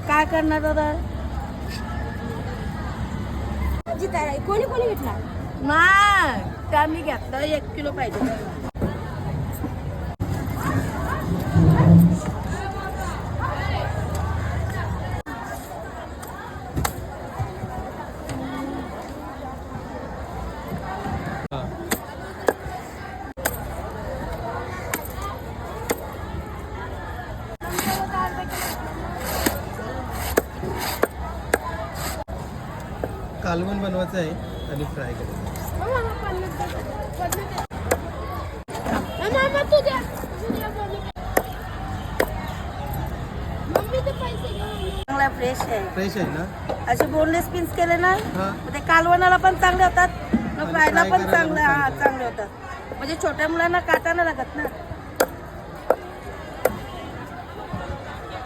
काय करणार दादा? कोणी कोणी घेतला? नाही त्या मी घेतलं 1 किलो पाहिजे. कालवण बनवायचं आहे आणि फ्राय करायचं. चांगला फ्रेश आहे. फ्रेश आहे ना? असे बोनलेस पीस केले ना हा. ते कालवणाला पण चांगले होतात, फ्रायला फ्राय पण करायला चांगले पण चांगले. चांगले होतात. म्हणजे छोट्या मुलांना काटा नाही लागत ना.